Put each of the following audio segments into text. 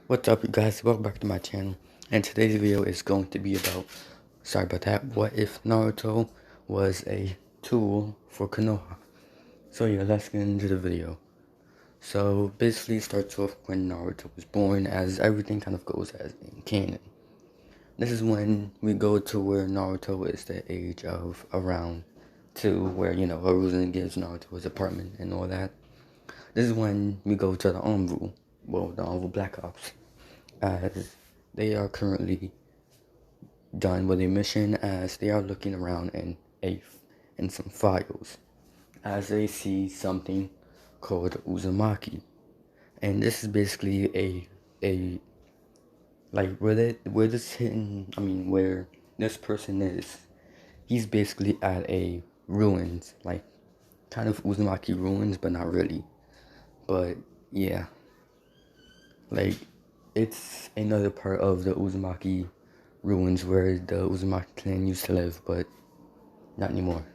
What's up, you guys? Welcome back to my channel. And today's video is going to be about, sorry about that, what if Naruto was a tool for Konoha? So yeah, let's get into the video. So basically it starts off when Naruto was born, as everything kind of goes as in canon. This is when we go to where Naruto is the age of around 2, where, Hiruzen gives Naruto his apartment and all that. This is when we go to the Anbu, the Anbu Black Ops, as they are currently done with a mission, as they are looking around in some files, as they see something called Uzumaki. And this is basically a like where this hidden, where this person is, he's basically at a ruins, like kind of Uzumaki ruins, but not really. But yeah, like it's another part of the Uzumaki ruins where the Uzumaki clan used to live, but not anymore,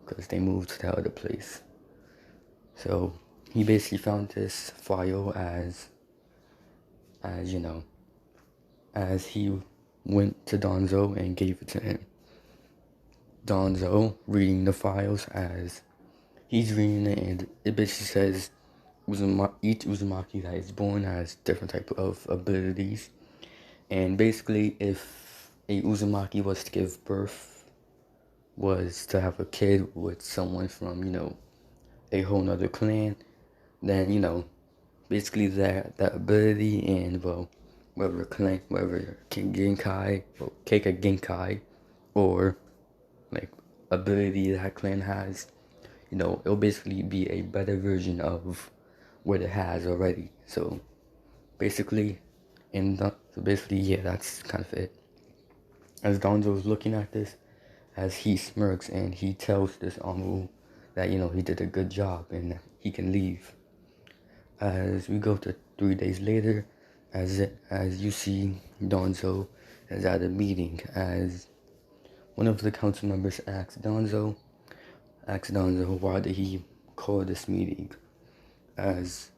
because they moved to that other place. So he basically found this file as he went to Donzo and gave it to him. Donzo reading the files as he's reading it, and it basically says each Uzumaki that is born has different type of abilities. And basically, if a Uzumaki was to give birth, was to have a kid with someone from, a whole nother clan, then, basically that ability and, whether Genkai, or Keika Genkai, or, like, ability that clan has, it'll basically be a better version of what it has already. So, basically, yeah, that's kind of it. As Donzo is looking at this, as he smirks and he tells this Amu that, he did a good job and he can leave. As we go to 3 days later, as you see, Donzo is at a meeting, as one of the council members asks Donzo why did he call this meeting, as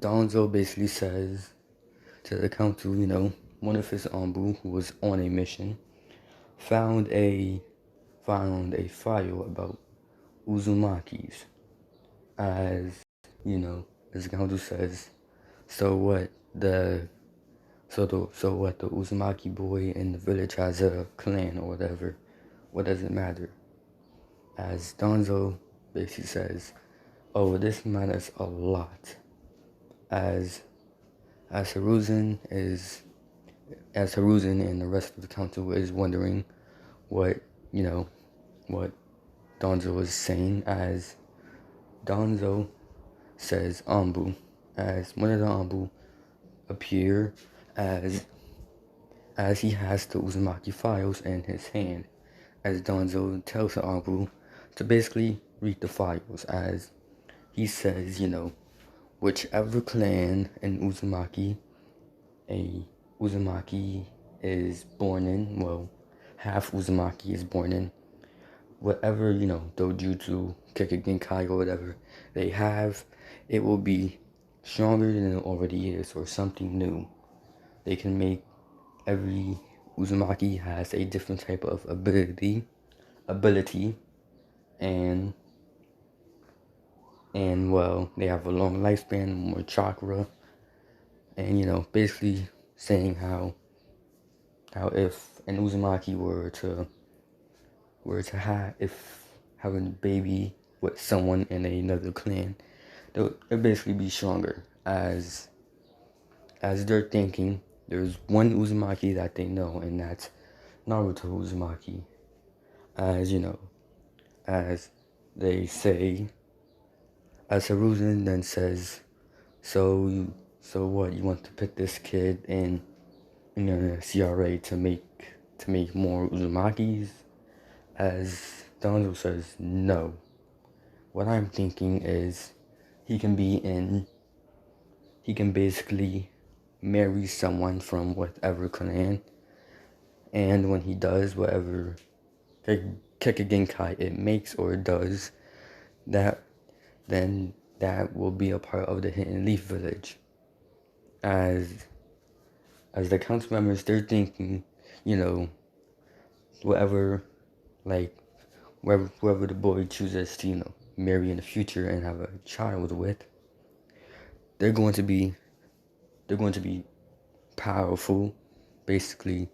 Donzo basically says to the council, one of his Anbu, who was on a mission, found a file about Uzumakis, as as the council says. So what the Uzumaki boy in the village has a clan or whatever. What does it matter? As Donzo basically says, oh, this matters a lot. As Hiruzen and the rest of the council is wondering what Donzo was saying, as Donzo says Anbu, as one of the Anbu appear, as he has the Uzumaki files in his hand, as Donzo tells the Anbu to basically read the files, as he says, whichever clan in Uzumaki is born in, half Uzumaki is born in, whatever, Dojutsu, Kekkei or whatever they have, it will be stronger than it already is, or something new. They can make, every Uzumaki has a different type of ability, and they have a long lifespan, more chakra, and basically saying how if an Uzumaki were to having a baby with someone in another clan, they'll basically be stronger, as they're thinking there's one Uzumaki that they know, and that's Naruto Uzumaki. As they say, as Hiruzen then says, so what, you want to put this kid in a CRA to make more Uzumakis? As Donzo says, no. What I'm thinking is he can basically marry someone from whatever clan, and when he does whatever Kekkei it makes or does, then that will be a part of the Hidden Leaf Village. As as the council members, they're thinking, you know, whatever, like, whoever the boy chooses to, marry in the future and have a child with, they're going to be powerful, basically.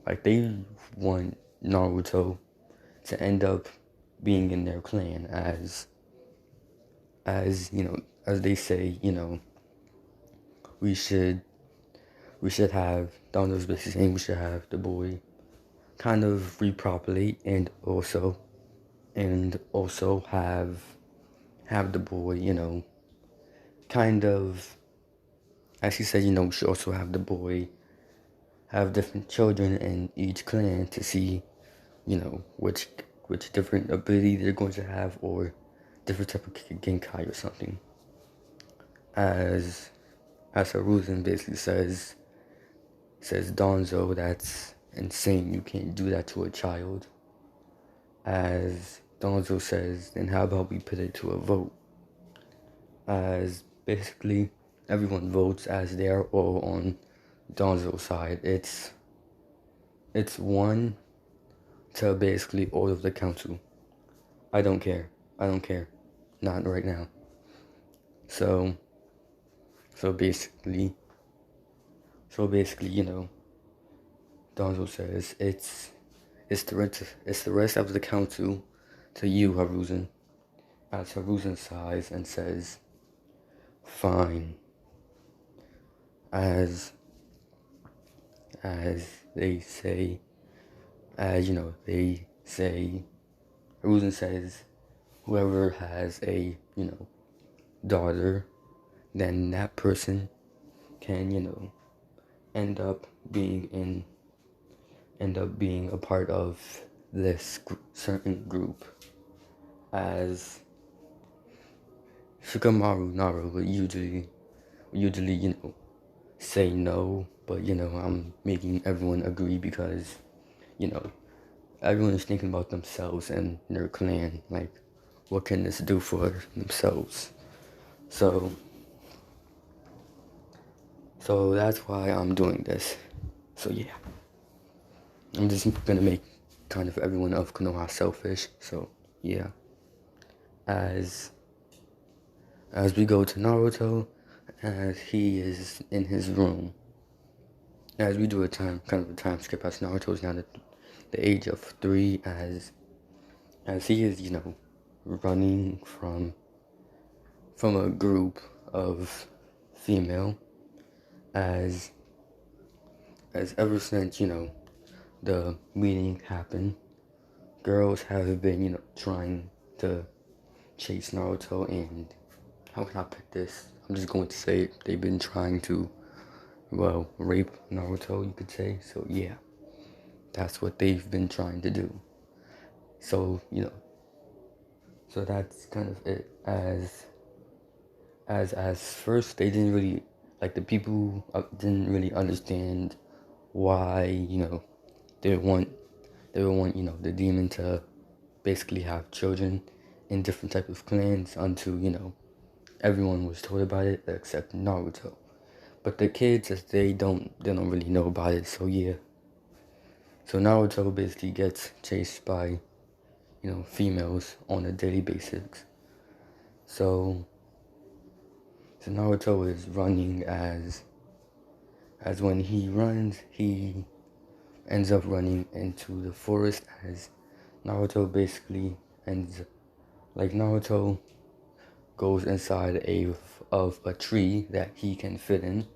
Like, they want Naruto to end up being in their clan as they say, we should have Donald's basically saying we should have the boy kind of repopulate and also have the boy, kind of, as he said, we should also have the boy have different children in each clan to see, which different ability they're going to have, or different type of Genkai or something. As Haruzen basically says Donzo, that's insane. You can't do that to a child. As Donzo says, then how about we put it to a vote? As basically everyone votes as they are all on Donzo's side. It's 1 to basically all of the council. I don't care. Not right now. So basically, Donzo says it's the rest of the council to you, Haruzen. As Haruzen sighs and says, fine. As they say, Haruzen says, whoever has a, daughter, then that person can, end up being a part of this certain group. As Shikamaru Naru would usually, say no, but, I'm making everyone agree because, everyone is thinking about themselves and their clan, like, what can this do for themselves? So that's why I'm doing this. So yeah, I'm just gonna make kind of everyone of Konoha selfish. So yeah, as we go to Naruto, as he is in his room, as we do a time skip, as Naruto is now the age of 3, as he is, running from a group of female, as ever since, the meeting happened, girls have been, trying to chase Naruto, and how can I put this? I'm just going to say it. They've been trying to, rape Naruto, you could say. So yeah, that's what they've been trying to do. So, so that's kind of it. As first, they didn't really, like, the people didn't really understand why, they would want, the demon to basically have children in different type of clans until, everyone was told about it except Naruto. But the kids, as they don't really know about it, so yeah. So Naruto basically gets chased by, females on a daily basis. So Naruto is running, as when he runs, he ends up running into the forest, as Naruto basically Naruto goes inside of a tree that he can fit in,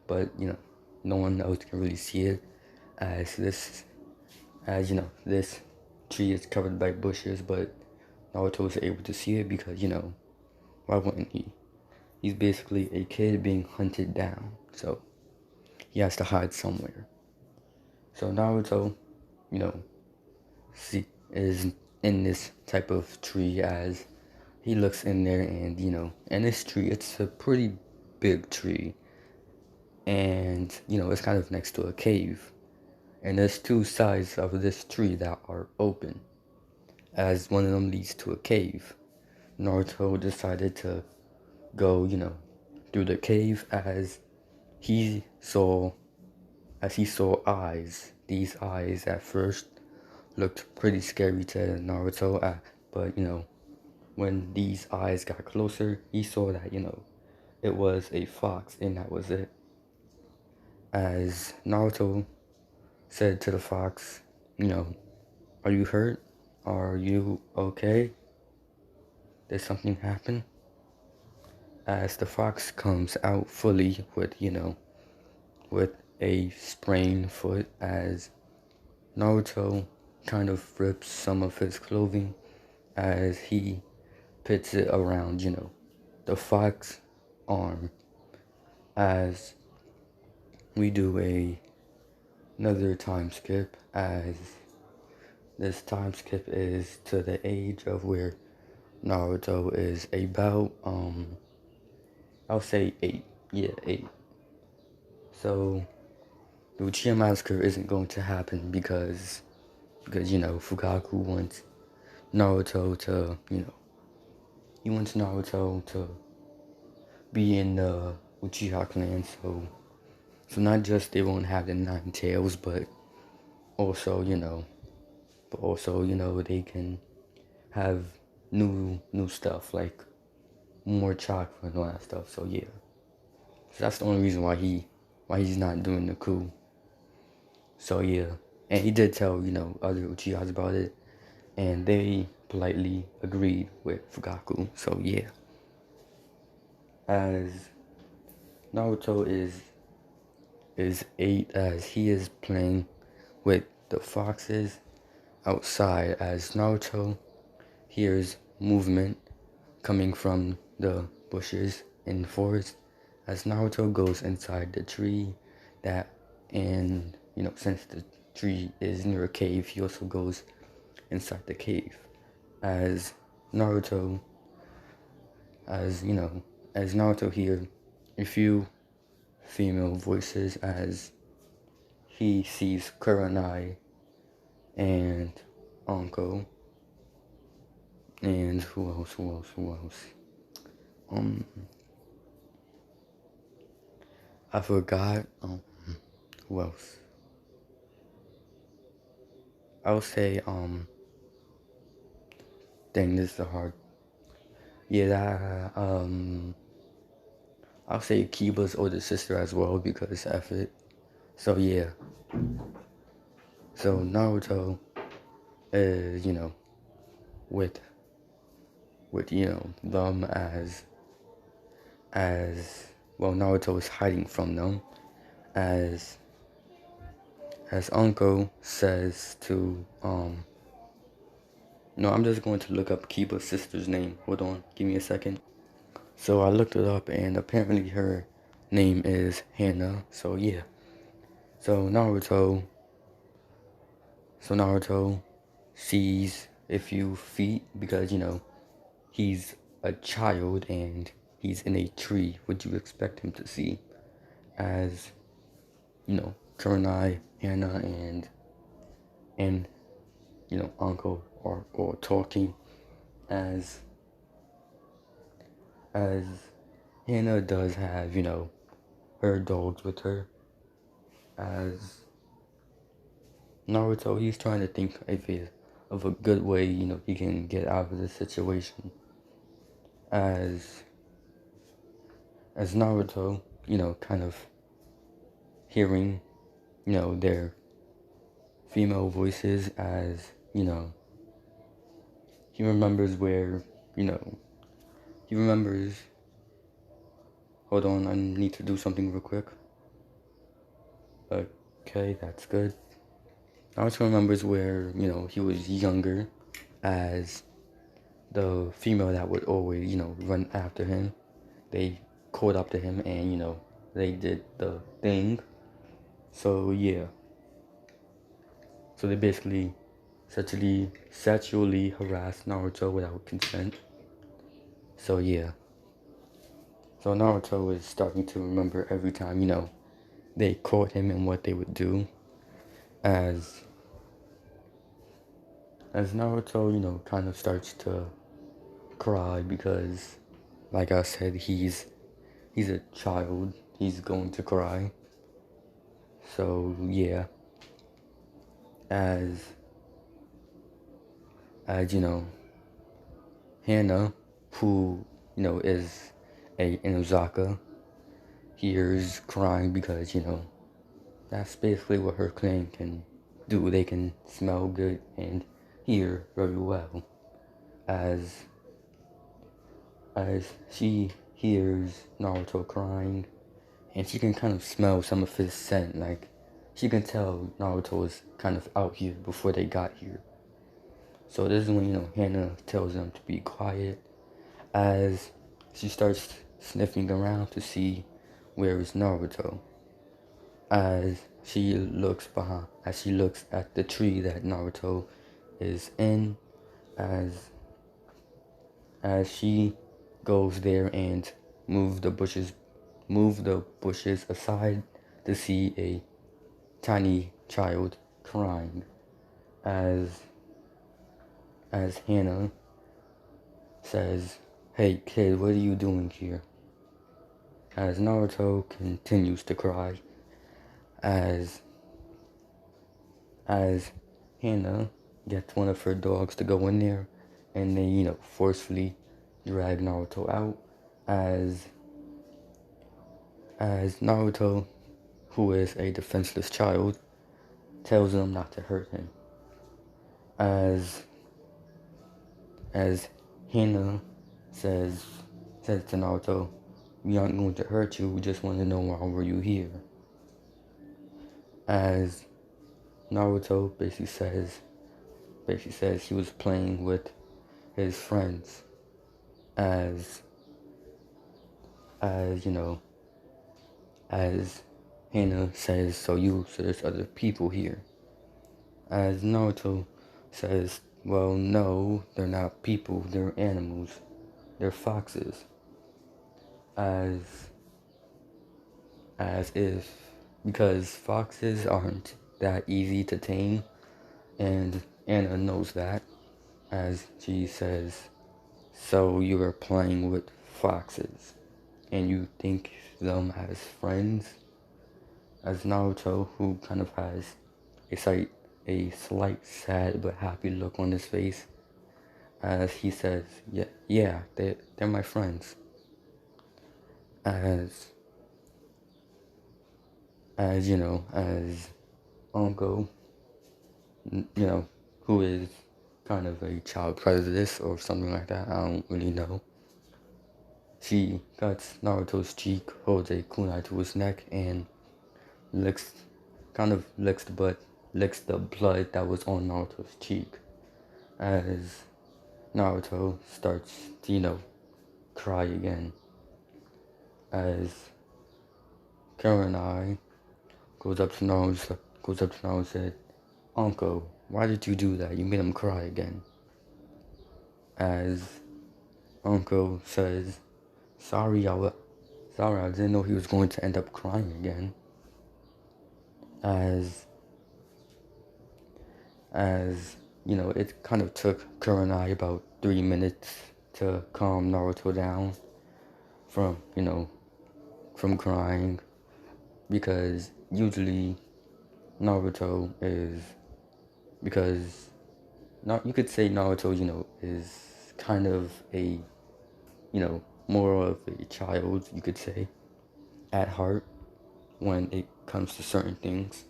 but no one else can really see it, as this tree is covered by bushes, but Naruto is able to see it because why wouldn't he? He's basically a kid being hunted down, so he has to hide somewhere. So Naruto, is in this type of tree, as he looks in there, and in this tree, it's a pretty big tree, and it's kind of next to a cave, and there's 2 sides of this tree that are open, as one of them leads to a cave. Naruto decided to go, through the cave, as he saw as he saw eyes. These eyes at first looked pretty scary to Naruto, but when these eyes got closer, he saw that, it was a fox, and that was it. As Naruto said to the fox, are you hurt? Are you okay? Did something happen? As the fox comes out fully with a sprained foot, as Naruto kind of rips some of his clothing as he pits it around, the fox arm, as we do another time skip, as this time skip is to the age of where Naruto is about, I'll say 8. Yeah, 8. So, the Uchiha Massacre isn't going to happen because Fukaku wants Naruto to, he wants Naruto to be in the Uchiha clan, so not just they won't have the 9 tails, but also, they can have new stuff, like more chakra and all that stuff. So yeah. So that's the only reason why he's not doing the coup. So yeah. And he did tell, other Uchihas about it, and they politely agreed with Fukaku. So yeah. As Naruto is 8, as he is playing with the foxes outside, as Naruto hears movement coming from the bushes in the forest, as Naruto goes inside the tree, and since the tree is near a cave, he also goes inside the cave. As Naruto hears a few female voices, as he sees Kuronai and Anko, and who else? I forgot. Who else? I would say, dang, this is hard. Yeah, I'll say Kiba's older sister as well, because of it. So yeah. So Naruto is, with them, as well, Naruto is hiding from them, as Uncle says to no, I'm just going to look up Kiba's sister's name. Hold on, give me a second. So I looked it up, and apparently her name is Hannah. So yeah. So Naruto sees a few feet, because he's a child and he's in a tree. Would you expect him to see? As Kurenai, Hannah, and Uncle or talking, as Hannah does have her dogs with her. As Naruto, he's trying to think of a good way he can get out of this situation. As Naruto, kind of hearing their female voices, as he remembers where he remembers. Hold on, I need to do something real quick. Okay, that's good. Naruto remembers where he was younger, as the female that would always run after him, they caught up to him, and they did the thing. So yeah. So they basically sexually harassed Naruto without consent. So yeah. So Naruto is starting to remember every time, they caught him, and what they would do. As Naruto, kind of starts to cry, because, like I said, he's a child. He's going to cry. So yeah, as you know, Hannah, who is a Inuzaka, hears crying because that's basically what her clan can do. They can smell good and hear very well. As she hears Naruto crying, and she can kind of smell some of his scent. Like she can tell Naruto is kind of out here before they got here. So this is when Hannah tells them to be quiet, as she starts sniffing around to see where is Naruto. As she looks at the tree that Naruto is in, as she goes there and move the bushes aside to see a tiny child crying, as Hannah says, "Hey kid, what are you doing here?" As Naruto continues to cry, as Hannah gets one of her dogs to go in there, and they forcefully drag Naruto out, as Naruto, who is a defenseless child, tells them not to hurt him. As Hannah says to Naruto, "We aren't going to hurt you, we just want to know why were you here." As Naruto basically says he was playing with his friends, as as Hannah says, so there's other people here. As Naruto says, well, no, they're not people, they're animals, they're foxes. As if, because foxes aren't that easy to tame, and Anna knows that, as she says, so you are playing with foxes, and you think them as friends? As Naruto, who kind of has a slight sad but happy look on his face, as he says, yeah, they're my friends. As as Uncle, who is kind of a child prejudice or something like that, I don't really know. She cuts Naruto's cheek, holds a kunai to his neck, and licks the blood that was on Naruto's cheek. As Naruto starts to, cry again. As Kurenai goes up to Naruto and said, "Uncle, why did you do that? You made him cry again." As Uncle says, Sorry, I didn't know he was going to end up crying again." As it kind of took Kurenai about 3 minutes to calm Naruto down from crying, because usually Naruto is, because you could say Naruto, is kind of a, more of a child, you could say, at heart when it comes to certain things.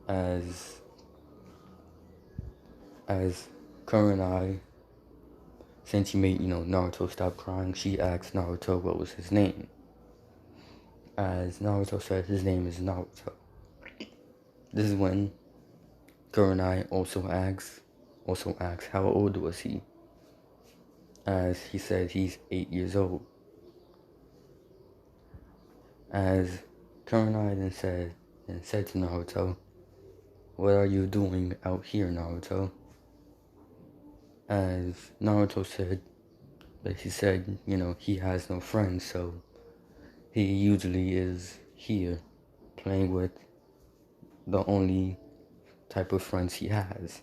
As Kurenai, since she made, Naruto stop crying, she asked Naruto what was his name. As Naruto said his name is Naruto. This is when Kurenai also asks how old was he. As he said he's 8 years old. As Kurenai then said to Naruto, "What are you doing out here, Naruto?" As Naruto said, he has no friends, so he usually is here playing with the only type of friends he has.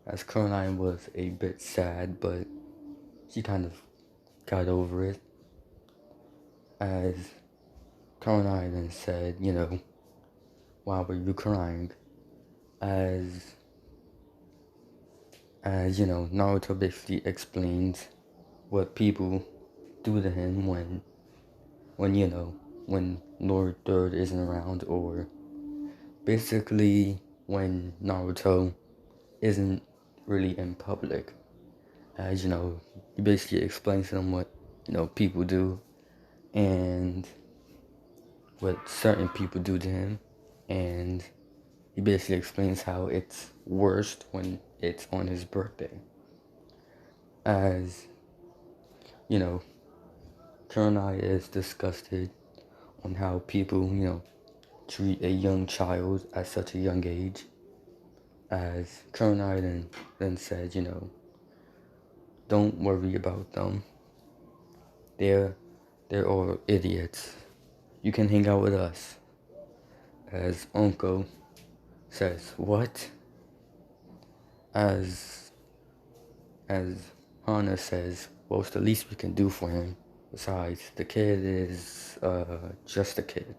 As Kurenai was a bit sad, but she kind of got over it. As Kurenai then said, why were you crying? As Naruto basically explains what people do to him when Lord Third isn't around, or basically when Naruto isn't really in public. As he basically explains to them what people do and what certain people do to him, and he basically explains how it's worst when it's on his birthday. As Kunoichi is disgusted on how people treat a young child at such a young age. As Kunoichi then said, don't worry about them. They're all idiots. You can hang out with us. As Uncle says, what? As Hana says, well, it's the least we can do for him. Besides, the kid is just a kid.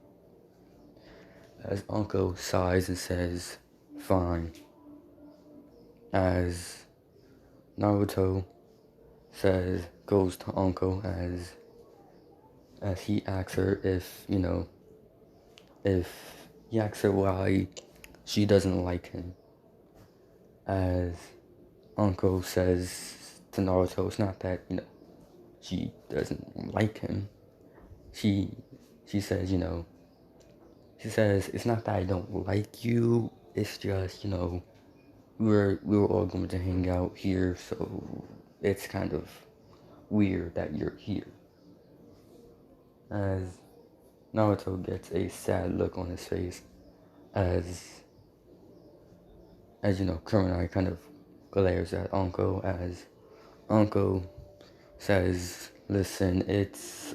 As Uncle sighs and says, fine. As Naruto goes to Uncle as he asks her if he asks her why she doesn't like him. As Uncle says to Naruto, it's not that, she doesn't like him. She says, she says, it's not that I don't like you, it's just, we were all going to hang out here, so it's kind of weird that you're here. As Naruto gets a sad look on his face as Kurenai kind of glares at Uncle as Uncle says, listen, it's,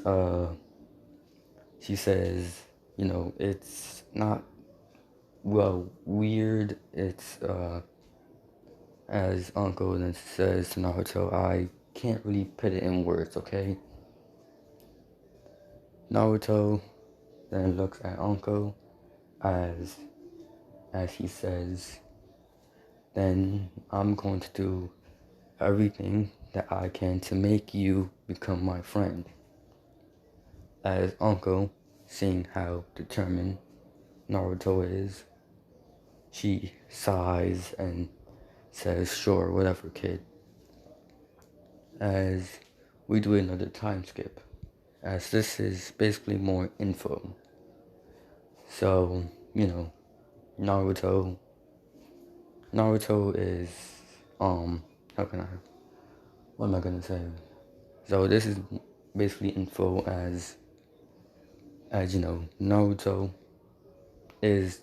she says, it's not, well, weird, it's, as Uncle then says to Naruto, I can't really put it in words, okay? Naruto then looks at Uncle as he says, then I'm going to do everything that I can to make you become my friend. As Uncle, seeing how determined Naruto is, she sighs and says, sure, whatever, kid. As we do another time skip, as this is basically more info. So, Naruto is, what am I gonna say? So this is basically info as Naruto is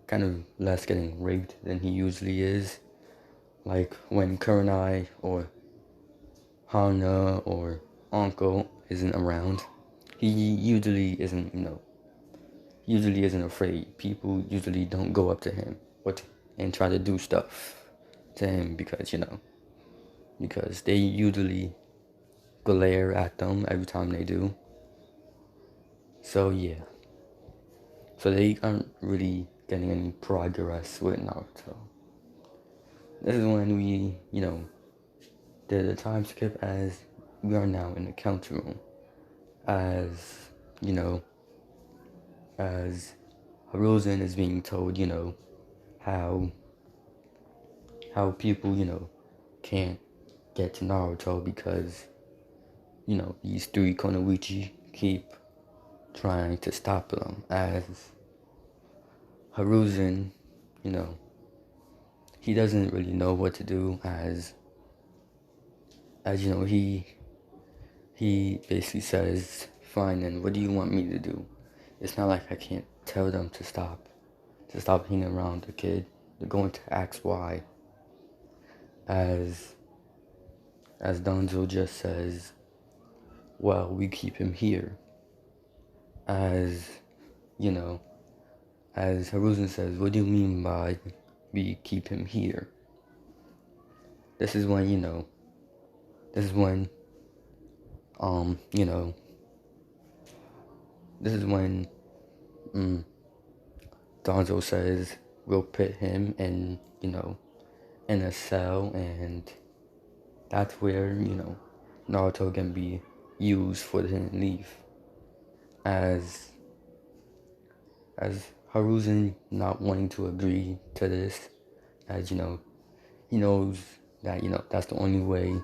kind of less getting raped than he usually is. Like when Kurenai or Hana or Uncle isn't around, he usually isn't, afraid. People usually don't go up to him and try to do stuff to him because they usually glare at them every time they do. So yeah. So they aren't really getting any progress with Naruto. This is when we, did a time skip as we are now in the counter room. As, as Hiruzen is being told, how people, can't get to Naruto because, these three Kunoichi keep trying to stop them. As Hiruzen, he doesn't really know what to do as he basically says, fine, then what do you want me to do? It's not like I can't tell them to stop hanging around the kid. They're going to ask why. As Donzo just says, well, we keep him here. As Hiruzen says, what do you mean by we keep him here? This is when, this is when Donzo says we'll put him in, in a cell, and that's where, Naruto can be used for the hidden leaf. As Hiruzen not wanting to agree to this, as he knows that that's the only way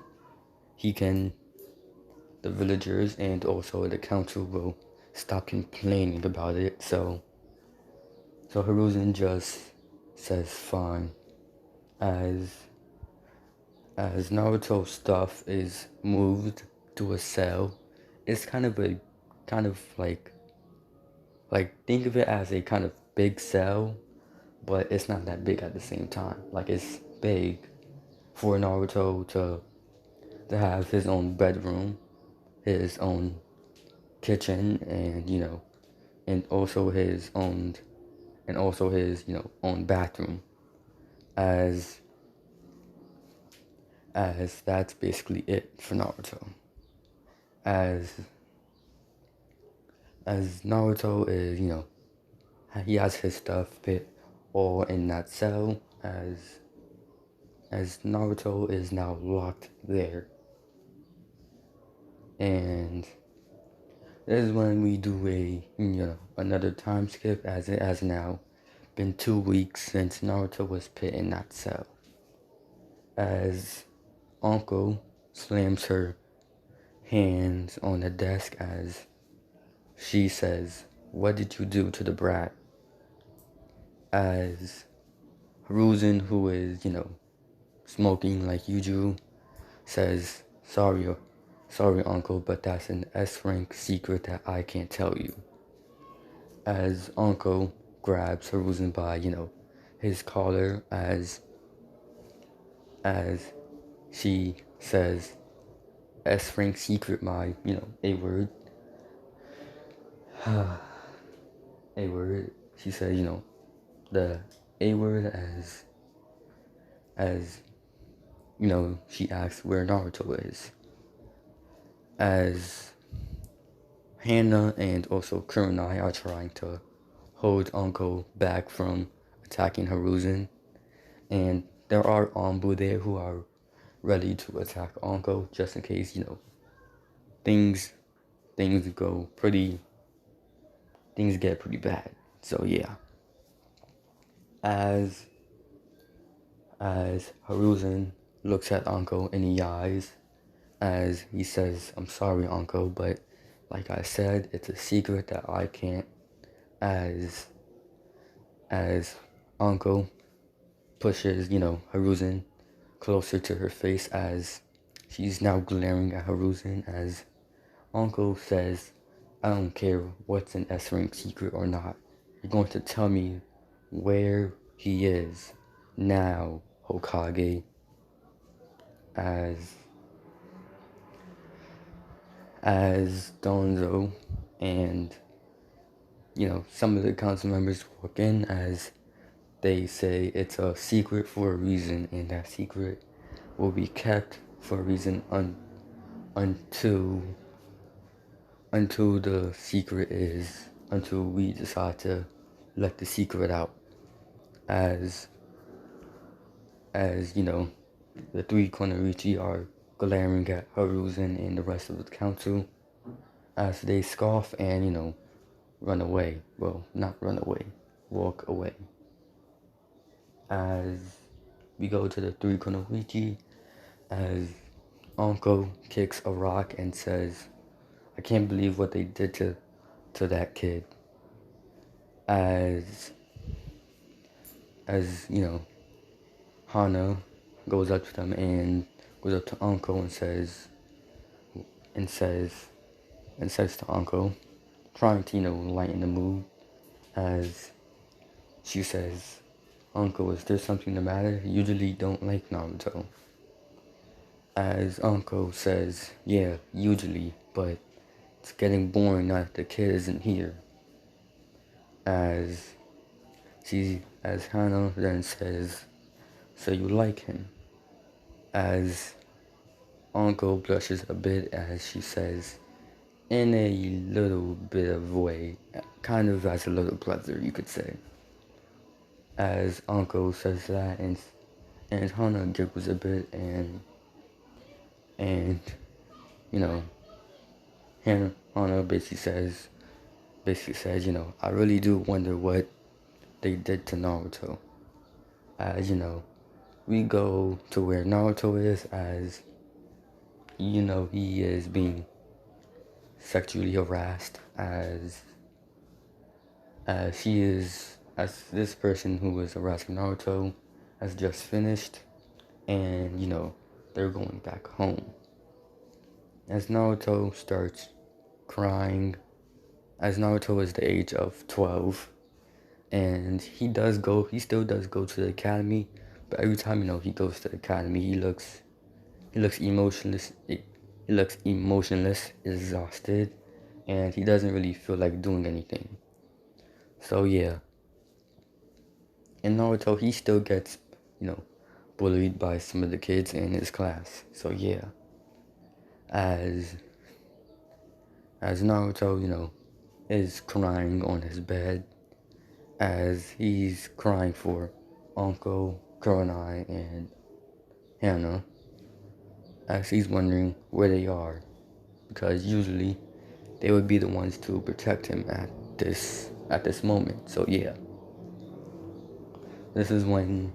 the villagers and also the council will stop complaining about it. So Hiruzen just says fine. As Naruto's stuff is moved to a cell, it's kind of like think of it as a kind of big cell, but it's not that big at the same time. Like, it's big for Naruto to have his own bedroom, his own kitchen, and and also his own own bathroom. As that's basically it for Naruto. As Naruto is, he has his stuff fit all in that cell. As Naruto is now locked there. And this is when we do another time skip, as it has now been 2 weeks since Naruto was put in that cell. As Uncle slams her hands on the desk as she says, "What did you do to the brat?" As Hiruzen, who is, smoking like usual, says, sorry uncle, but that's an S-rank secret that I can't tell you. As Uncle grabs Hiruzen by, his collar as she says, S-rank secret, my, A word. A word. She says, the A word as she asks where Naruto is. As Hannah and also Kunoichi are trying to hold Uncle back from attacking Hiruzen, and there are Anbu there who are ready to attack Uncle just in case, things get pretty bad. So yeah. As Hiruzen looks at Uncle in the eyes, as he says, "I'm sorry, Uncle, but like I said, it's a secret that I can't." As Uncle pushes, Hiruzen closer to her face as she's now glaring at Hiruzen, as Uncle says, "I don't care what's an S-rank secret or not. You're going to tell me where he is now, Hokage." As Donzo and some of the council members walk in, as they say it's a secret for a reason, and that secret will be kept for a reason until we decide to let the secret out. As the three Kunoichi are glaring at Hiruzen and the rest of the council as they scoff and run away. Well, not run away, walk away. As we go to the three Kunoichi, as Uncle kicks a rock and says, "I can't believe what they did to that kid." As Hana goes up to them and goes up to Uncle and says to Uncle, trying to lighten the mood, as she says, "Uncle, is there something the matter? You usually don't like Naruto." As Uncle says, "Yeah, usually, but it's getting boring now that the kid isn't here." As Hana then says, "So you like him?" As Uncle blushes a bit as she says, in a little bit of way, kind of as a little brother, you could say. as Uncle says that, and Hana giggles a bit, and you know, Hana basically says, I really do wonder what they did to Naruto. As we go to where Naruto is, as he is being sexually harassed, as this person who was harassing Naruto has just finished, and they're going back home. As Naruto starts crying, as Naruto is the age of 12, and he still does go to the academy, but every time he goes to the academy, he looks emotionless. He looks emotionless, exhausted, and he doesn't really feel like doing anything. So yeah, in Naruto, he still gets bullied by some of the kids in his class. So yeah, as Naruto, is crying on his bed, as he's crying for Uncle, Kuronai, and Hannah, as he's wondering where they are, because usually they would be the ones to protect him at this moment. So yeah, this is when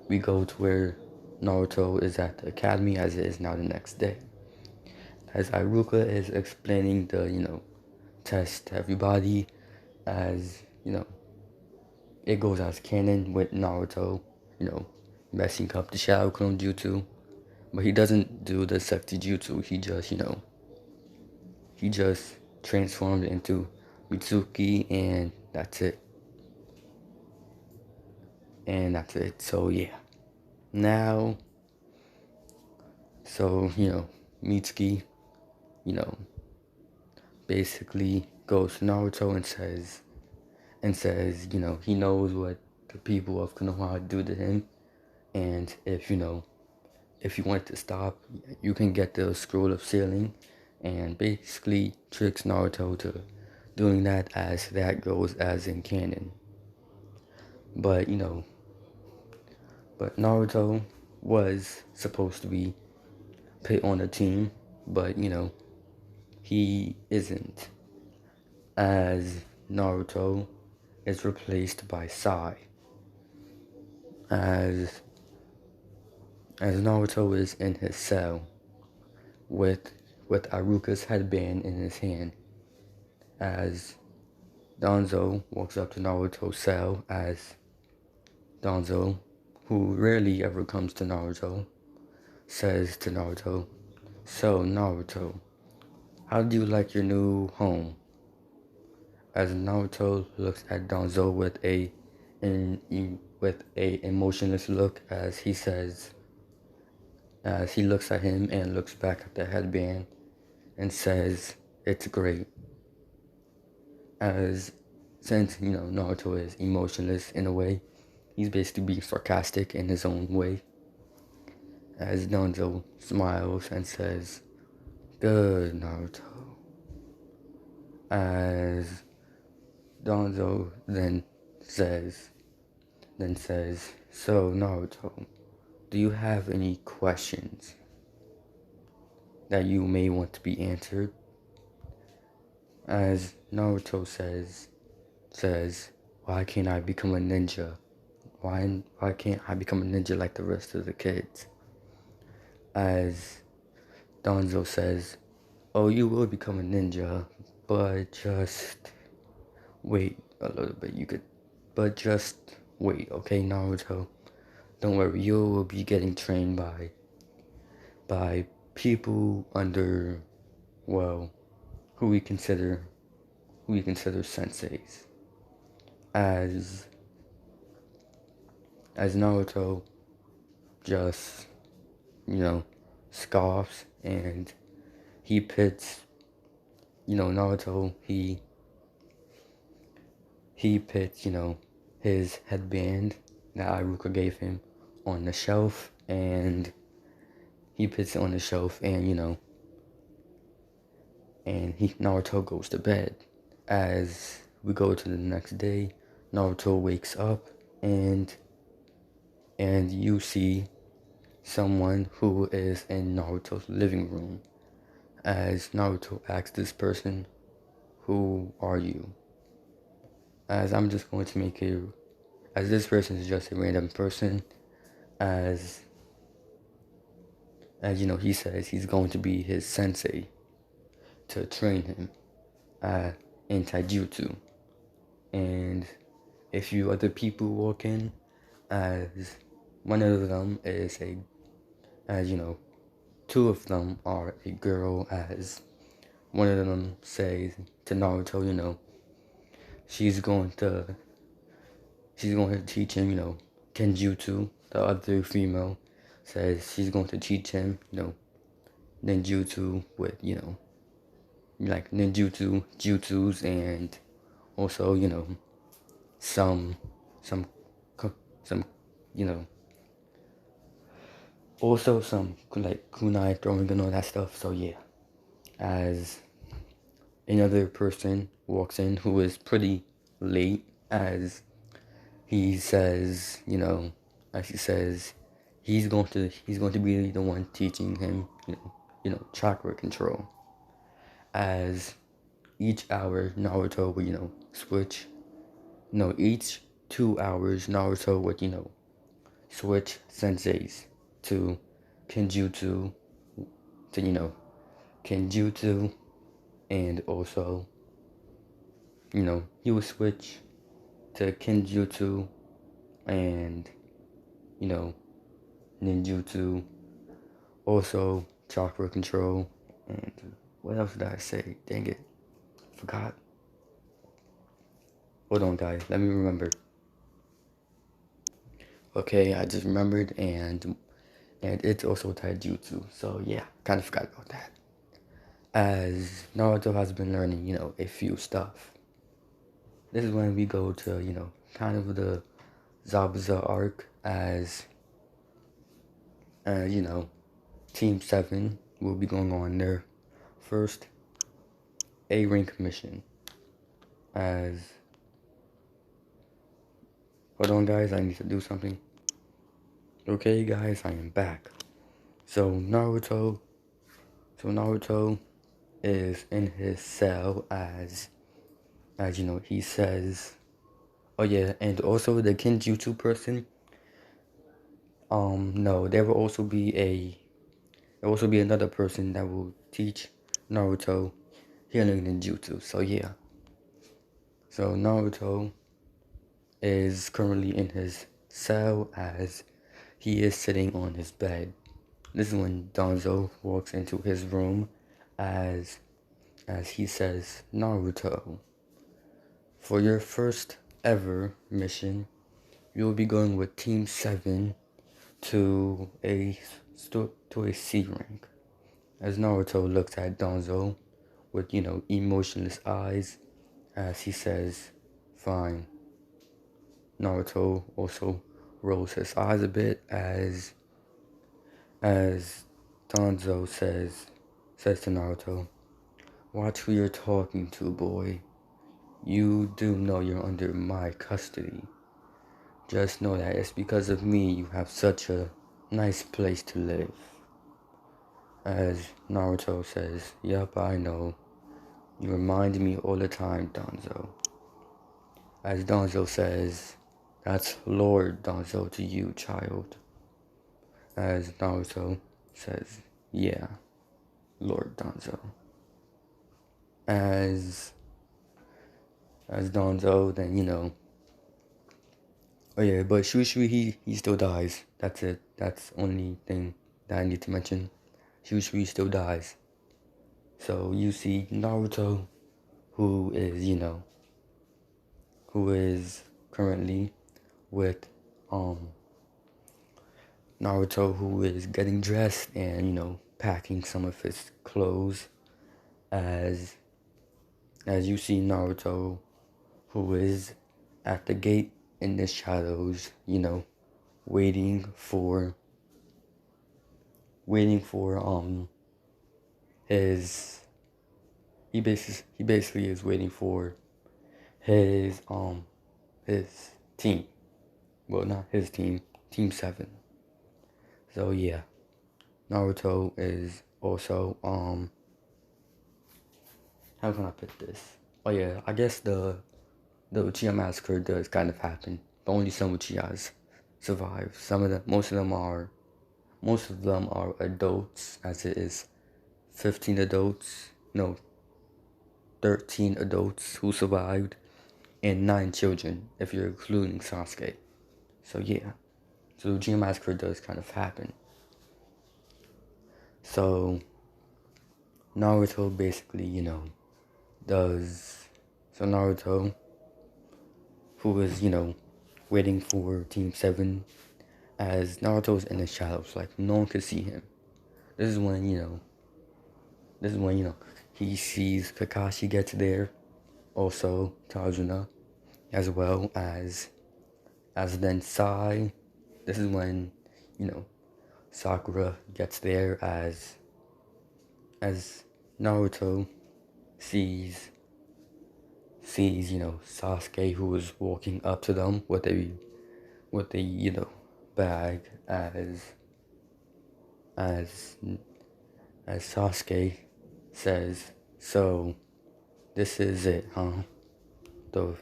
we go to where Naruto is at the academy, as it is now the next day. As Iruka is explaining the test to everybody, as it goes as canon with Naruto, messing up the Shadow Clone Jutsu, but he doesn't do the Sekti Jutsu. He just transformed into Mitsuki, and that's it. So yeah, now, so Mitsuki, basically goes to Naruto and says, he knows what the people of Konoha do to him, and if you want to stop, you can get the scroll of sealing, and basically tricks Naruto to doing that, as that goes as in canon. But but Naruto was supposed to be put on a team, but he isn't, as Naruto is replaced by Sai. As Naruto is in his cell with Iruka's headband in his hand, as Danzo walks up to Naruto's cell, as Danzo, who rarely ever comes to Naruto, says to Naruto, "So Naruto, how do you like your new home?" As Naruto looks at Danzo with a emotionless look, as he says, as he looks at him and looks back at the headband and says, "It's great." As since Naruto is emotionless in a way, he's basically being sarcastic in his own way. As Danzo smiles and says, "Good, Naruto." As Danzo then says, "So Naruto, do you have any questions that you may want to be answered?" As Naruto says, "Why can't I become a ninja? Why can't I become a ninja like the rest of the kids?" As Danzo says, "Oh, you will become a ninja, but just wait a little bit. But just wait, okay, Naruto? Don't worry, you will be getting trained by people under, well, who we consider senseis." As Naruto just scoffs, and he pits Naruto, he pits his headband that Iruka gave him on the shelf, and he puts it on the shelf, and and Naruto goes to bed. As we go to the next day, Naruto wakes up and you see someone who is in Naruto's living room. As Naruto asks this person, "Who are you?" As I'm just going to make it, as this person is just a random person, as he says he's going to be his sensei to train him in taijutsu. And a few other people walk in, as one of them is two of them are a girl, as one of them says to Naruto, she's going to teach him, kenjutsu. The other female says she's going to teach him, ninjutsu with, like ninjutsu, jutsus, and also, some, some, some, also some, like, kunai throwing and all that stuff. So, yeah. As another person walks in who is pretty late, as he says, as he says, he's going to be the one teaching him, chakra control. As each hour Naruto would, switch. Each 2 hours Naruto would, switch senseis to kenjutsu, kenjutsu, and also, he would switch to kenjutsu and, ninjutsu, also chakra control, and what else did I say? Dang it, forgot. Hold on, guys, let me remember. Okay, I just remembered, and it's also taijutsu, so yeah, kind of forgot about that. As Naruto has been learning, a few stuff. This is when we go to, kind of the Zabuza arc, as, Team 7 will be going on their first A-rank mission. As, hold on, guys, I need to do something. Okay, guys, I am back. So Naruto is in his cell, as he says, oh yeah, and also the kenjutsu person, no, there will also be another person that will teach Naruto healing ninjutsu. So yeah. So Naruto is currently in his cell, as he is sitting on his bed. This is when Danzo walks into his room, as he says, "Naruto, for your first ever mission, you will be going with Team 7 to a C rank." As Naruto looks at Danzo with, emotionless eyes, as he says, "Fine." Naruto also rolls his eyes a bit, as Danzo says to Naruto, "Watch who you're talking to, boy. You do know you're under my custody. Just know that it's because of me you have such a nice place to live." As Naruto says, "Yup, I know. You remind me all the time, Danzo." As Danzo says, "That's Lord Danzo to you, child." As Naruto says, "Yeah, Lord Danzo." As Danzo, then, oh yeah, but Shuishui, he still dies. That's it. That's the only thing that I need to mention. Shuishui still dies. So you see Naruto, who is, who is currently with Naruto, who is getting dressed and, packing some of his clothes, as you see Naruto, who is at the gate in the shadows, waiting for his he basically is waiting for his his team. Well, not his team, Team 7. So yeah, Naruto is also, how can I put this? Oh yeah, I guess the Uchiha massacre does kind of happen, but only some Uchihas survive. Most of them are adults, as it is 15 adults, no, 13 adults who survived, and 9 children, if you're including Sasuke. So yeah, so the Uchiha massacre does kind of happen. So Naruto basically, does, so Naruto, who is, waiting for Team 7, as Naruto's in the shadows, like no one could see him. This is when, he sees Kakashi gets there, also Tajuna, as well as then Sai. This is when, Sakura gets there as Naruto sees, Sasuke, who is walking up to them with a bag, as Sasuke says, "So this is it, huh? The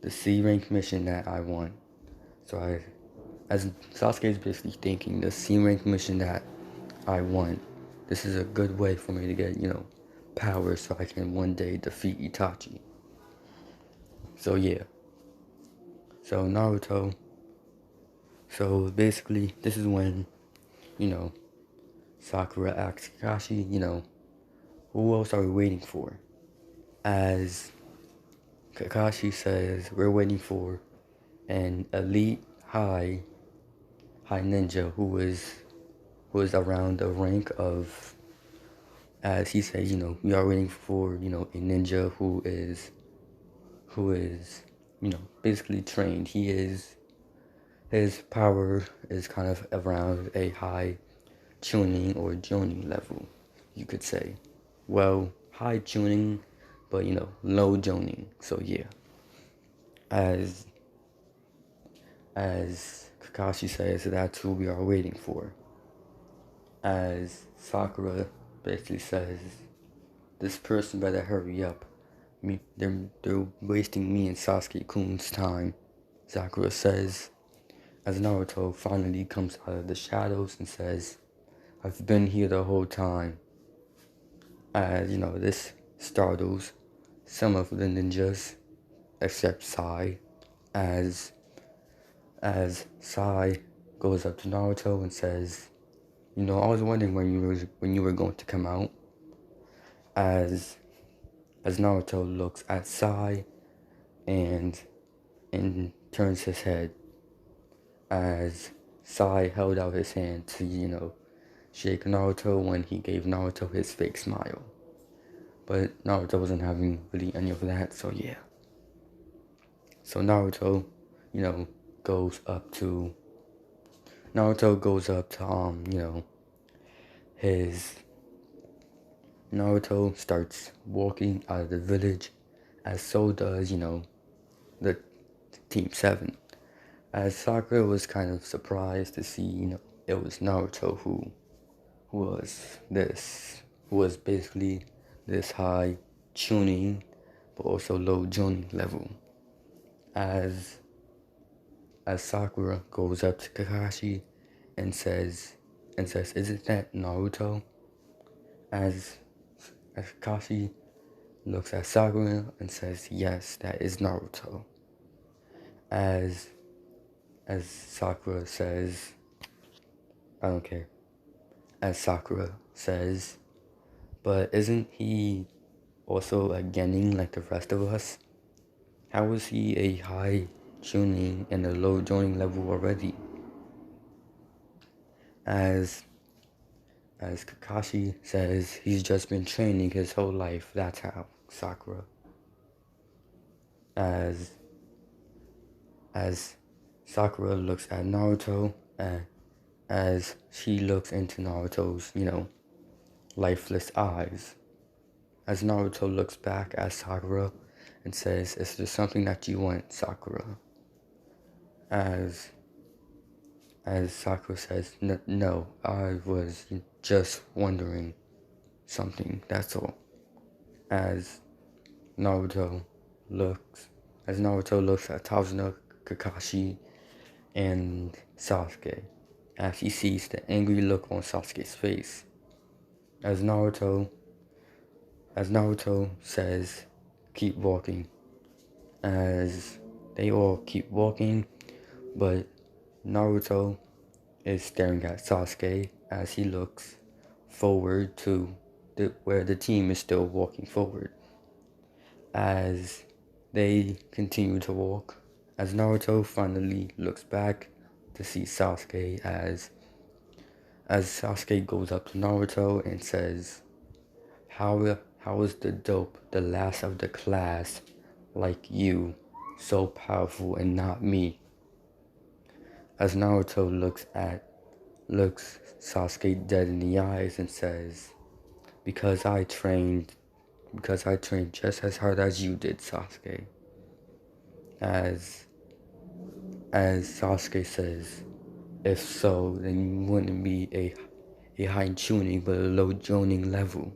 the C rank mission that I want." So as Sasuke is basically thinking, the C rank mission that I want, this is a good way for me to get, power so I can one day defeat Itachi. So yeah. So Naruto. So basically, this is when, you know, Sakura asks Kakashi, who else are we waiting for? As Kakashi says, we're waiting for an elite high ninja who is around the rank of, as he says, we are waiting for, a ninja who is, basically trained. His power is kind of around a high Chunin or Jonin level, you could say. Well, high Chunin, but low Jonin. So yeah, as Kakashi says, that's who we are waiting for. As Sakura basically says, this person better hurry up. They're wasting me and Sasuke-kun's time. Sakura says, as Naruto finally comes out of the shadows and says, I've been here the whole time. As this startles some of the ninjas, except Sai, as Sai goes up to Naruto and says, I was wondering when you were going to come out. As Naruto looks at Sai and turns his head, as Sai held out his hand to, shake Naruto when he gave Naruto his fake smile. But Naruto wasn't having really any of that, so yeah. So Naruto, goes up to his Naruto starts walking out of the village, as so does, the Team 7. As Sakura was kind of surprised to see, it was Naruto who was basically this high Chunin, but also low Jonin level. As Sakura goes up to Kakashi and says, isn't that Naruto? As Kakashi looks at Sakura and says, yes, that is Naruto. As Sakura says, I don't care. As Sakura says, but isn't he also a genin like the rest of us? How is he a high Chunin and a low Jonin level already? As Kakashi says, he's just been training his whole life. That's how, Sakura. As Sakura looks at Naruto, and as she looks into Naruto's, lifeless eyes. As Naruto looks back at Sakura and says, "Is there something that you want, Sakura?" As Sakura says, "No, I was just wondering something, that's all." As Naruto looks, Naruto looks at Tazuna, Kakashi, and Sasuke, as he sees the angry look on Sasuke's face. As Naruto says, "Keep walking." As they all keep walking, but Naruto is staring at Sasuke as he looks forward to where the team is still walking forward. As they continue to walk, as Naruto finally looks back to see Sasuke, as Sasuke goes up to Naruto and says, How is the dope, the last of the class, like you, so powerful and not me?" As Naruto looks Sasuke dead in the eyes and says, because I trained just as hard as you did, Sasuke." As Sasuke says, "If so, then you wouldn't be a high Chunin but a low Jonin level.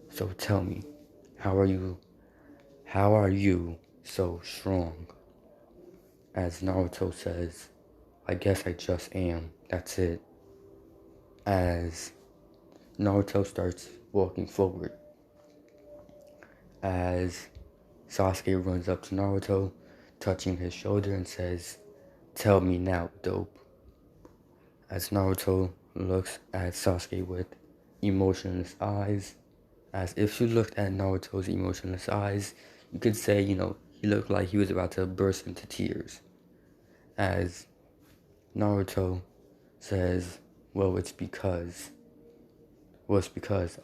So tell me, how are you so strong?" As Naruto says, "I guess I just am, that's it." As Naruto starts walking forward, as Sasuke runs up to Naruto, touching his shoulder and says, "Tell me now, dope." As Naruto looks at Sasuke with emotionless eyes, as if you looked at Naruto's emotionless eyes, you could say, he looked like he was about to burst into tears. As Naruto says, it's because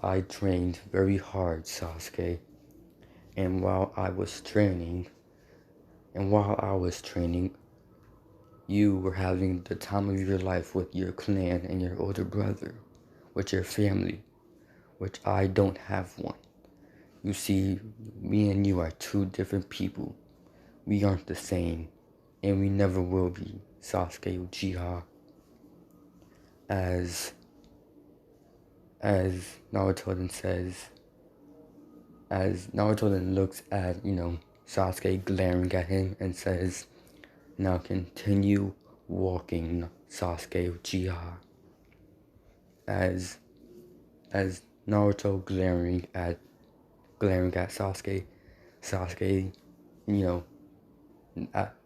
I trained very hard, Sasuke. And while I was training, you were having the time of your life with your clan and your older brother, with your family, which I don't have one. You see, me and you are two different people. We aren't the same, and we never will be, Sasuke Uchiha." As Naruto then says, as Naruto then looks at, Sasuke glaring at him and says, "Now continue walking, Sasuke Uchiha." As Naruto glaring at Sasuke,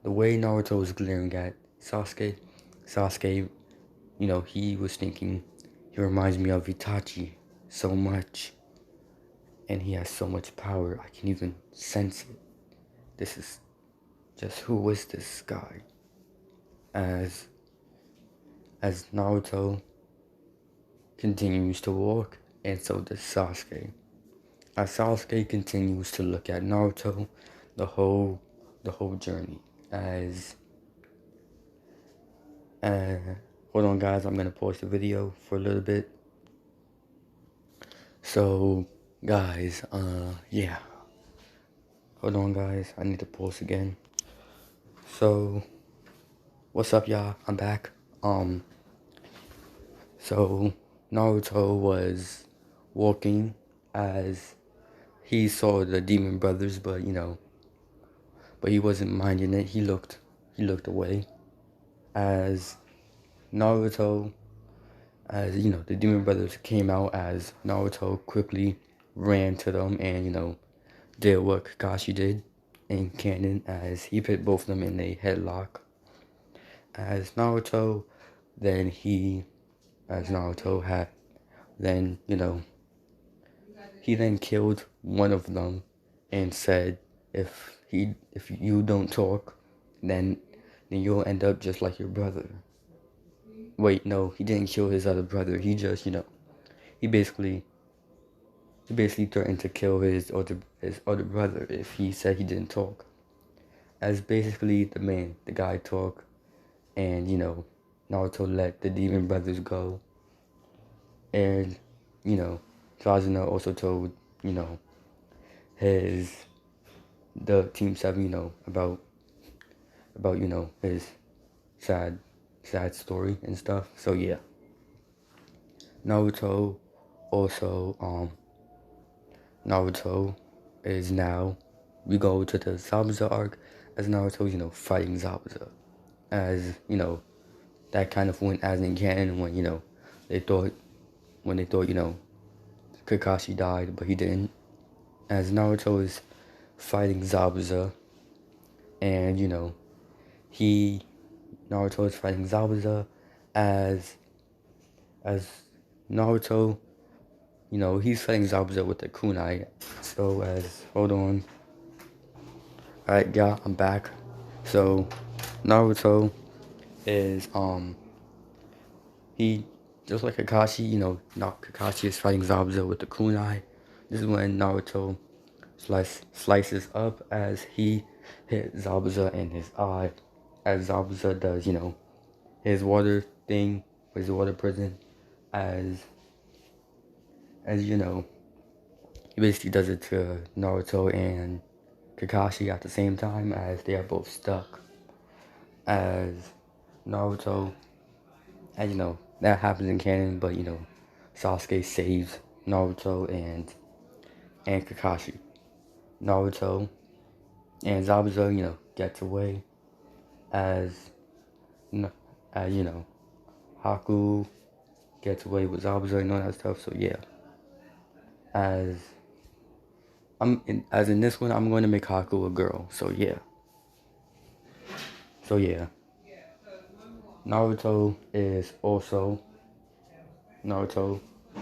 the way Naruto was glaring at Sasuke, he was thinking, he reminds me of Itachi so much, and he has so much power, I can even sense it. This is just, who is this guy? As Naruto continues to walk, and so does Sasuke. As Sasuke continues to look at Naruto the whole journey. As hold on, guys, I'm gonna pause the video for a little bit. So, guys, yeah. Hold on, guys, I need to pause again. So, what's up, y'all? I'm back. So Naruto was walking as he saw the demon brothers, but he wasn't minding it. He looked away as Naruto, the demon brothers came out, as Naruto quickly ran to them and did what Kakashi did in canon, as he put both of them in a headlock. As Naruto had then he then killed one of them and said, if you don't talk, then you'll end up just like your brother. Wait, no, he didn't kill his other brother. He just, he basically threatened to kill his other brother if he said he didn't talk. As basically the guy talked, and Naruto let the demon brothers go. And Sasuke also told his the Team 7, about his sad sad story and stuff. So yeah. Naruto also Naruto is now, we go to the Zabuza arc as Naruto, fighting Zabuza. As, that kind of went as in canon when, they thought, Kakashi died, but he didn't. As Naruto is fighting Zabuza, and, he, Naruto is fighting Zabuza as Naruto, he's fighting Zabuza with the kunai. So hold on. Alright, yeah, I'm back. So, Naruto is, he, just like Kakashi, now Kakashi is fighting Zabuza with the kunai. This is when Naruto slices up as he hit Zabuza in his eye. As Zabuza does, his water thing, his water prison. As he basically does it to Naruto and Kakashi at the same time as they are both stuck. As Naruto, and that happens in canon, but Sasuke saves Naruto and Kakashi. Naruto and Zabuza, gets away as Haku gets away with Zabuza and all that stuff. So yeah, as in this one, I'm going to make Haku a girl. So yeah. Naruto is also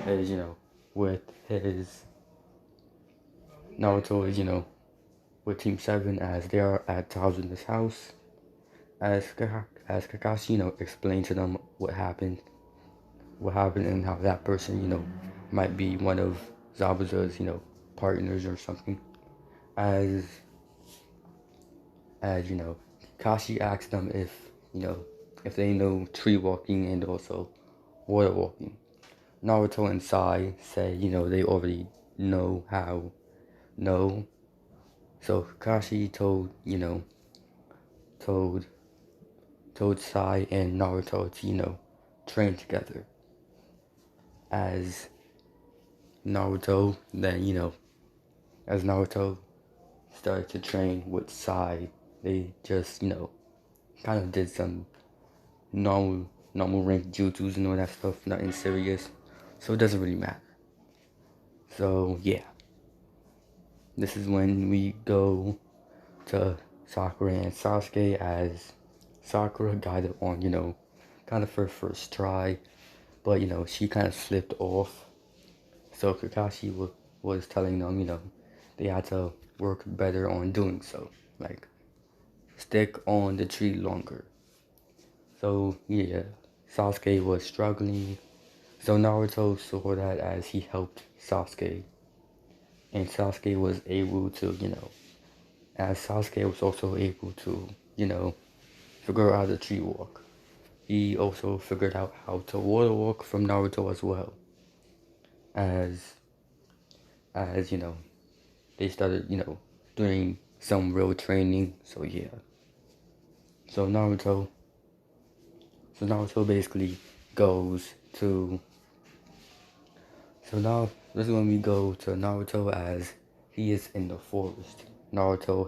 is with his Naruto is with Team 7 as they are at Zabuza's house. As Kakashi explained to them what happened and how that person might be one of Zabuza's partners or something. As Kakashi asked them if they know tree walking and also water walking. Naruto and Sai say they already know how. So Kakashi told Sai and Naruto to train together. As Naruto as Naruto started to train with Sai, they just kind of did some normal rank jutsus and all that stuff, nothing serious, so it doesn't really matter. So yeah, this is when we go to Sakura and Sasuke as Sakura got it on kind of her first try, but she kind of slipped off. So Kakashi was telling them they had to work better on doing so, like stick on the tree longer. So yeah, Sasuke was struggling. So Naruto saw that as he helped Sasuke. And Sasuke was able to, as Sasuke was also able to, figure out the tree walk. He also figured out how to water walk from Naruto as well. As they started, doing some real training. So yeah. So Naruto basically goes to. So now this is when we go to Naruto as he is in the forest. Naruto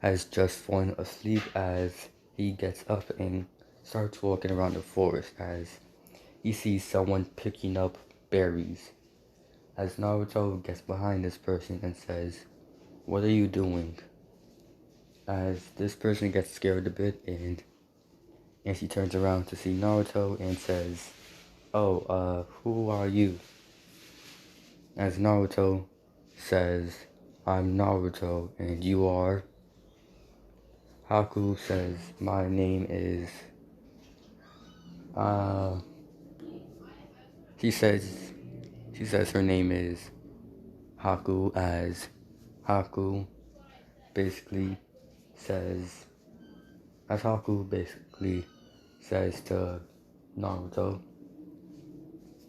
has just fallen asleep as he gets up and starts walking around the forest as he sees someone picking up berries. As Naruto gets behind this person and says, "What are you doing?" As this person gets scared a bit and she turns around to see Naruto and says, "Oh, who are you?" As Naruto says, "I'm Naruto and you are?" Haku says, "My name is..." She says her name is Haku as Haku basically says, as Haku basically says to Naruto,